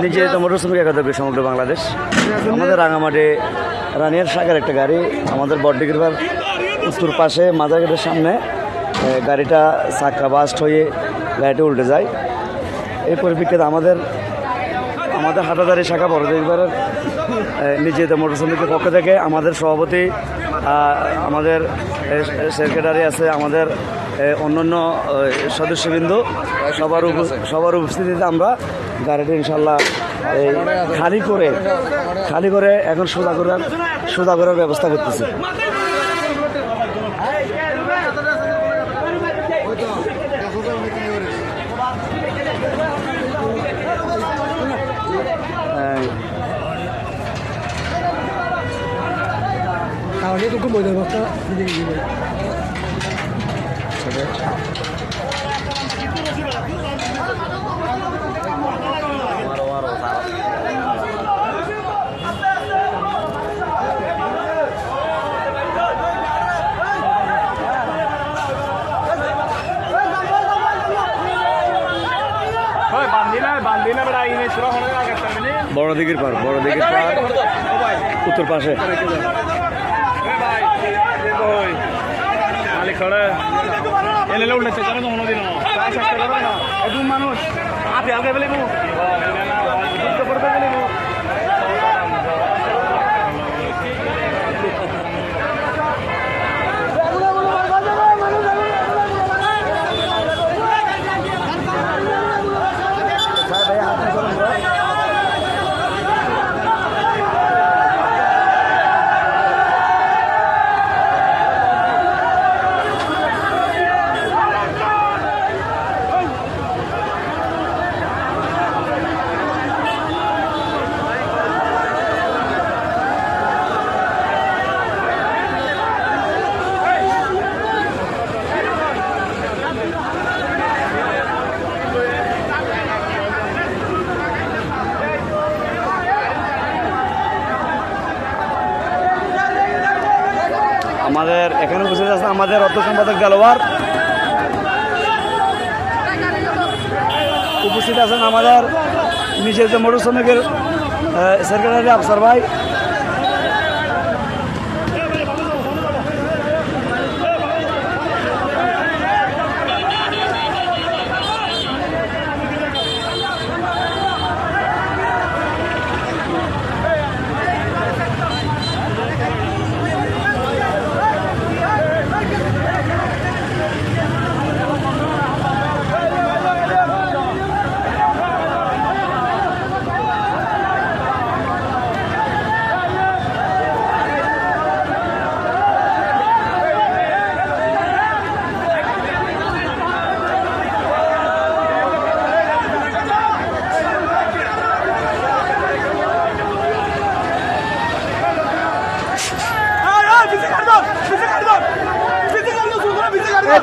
নির্যাতিত মোটর শ্রমিক একাত্তর সমগ্র বাংলাদেশ। আমাদের রাঙামাটি রানিয়ার শাখার একটা গাড়ি আমাদের বড়ডিগির উত্তর পাশে মাজার গেটের সামনে গাড়িটা চাক্কা বাস্ট হয়ে গাড়িটা উল্টে যায়। এই পরিপ্রেক্ষিতে আমাদের হাটাদারি শাখা বড়দিগির নির্যাতিত মোটর শ্রমিকের পক্ষ থেকে আমাদের সভাপতি, আমাদের সেক্রেটারি আছে, আমাদের অন্যান্য সদস্যবৃন্দ সবার উপস্থিতিতে আমরা গাড়িটা ইনশাল্লাহ খালি করে এখন সোজা করার ব্যবস্থা করতেছি। তাহলে তো ঘুমোই দেবো একটা বড়দিগির পার উত্তর পাশে মানুষ আপনি আগে বলে আমাদের এখানে উপস্থিত আছে আমাদের অর্থ সম্পাদক দেলোয়ার, উপস্থিত আছেন আমাদের নির্যাতিত মোটর শ্রমিকের সেক্রেটারি আফসার ভাই,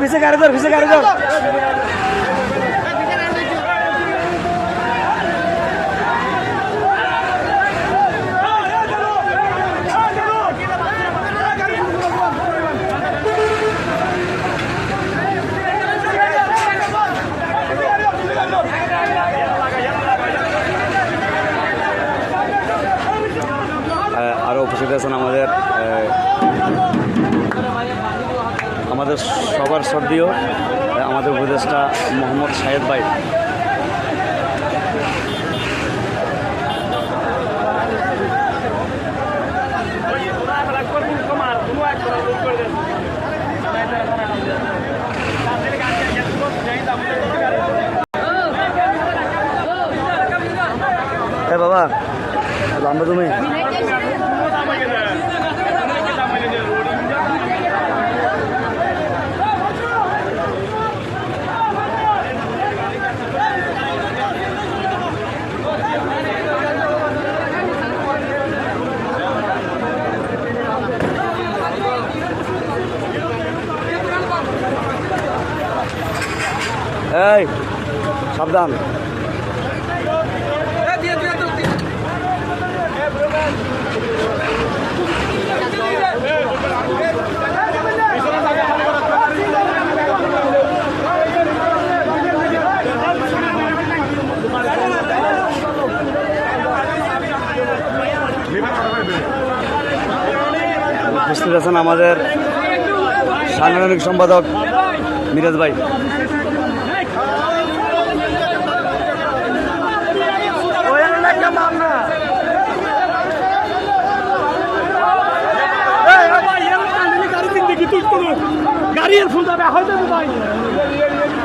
পিছে গাড়ি ধর আরো উপস্থিত আছেন আমাদের সবার শ্রদ্ধেয় আমাদের উপদেষ্টা মোহাম্মদ শাহেদ ভাই। বাবা জানবে তুমি এই সাবধান। উপস্থিত আছেন আমাদের সাংগঠনিক সম্পাদক মিরাজ ভাই। গাড়ি এর ফুল যাবে হয়তো ভাই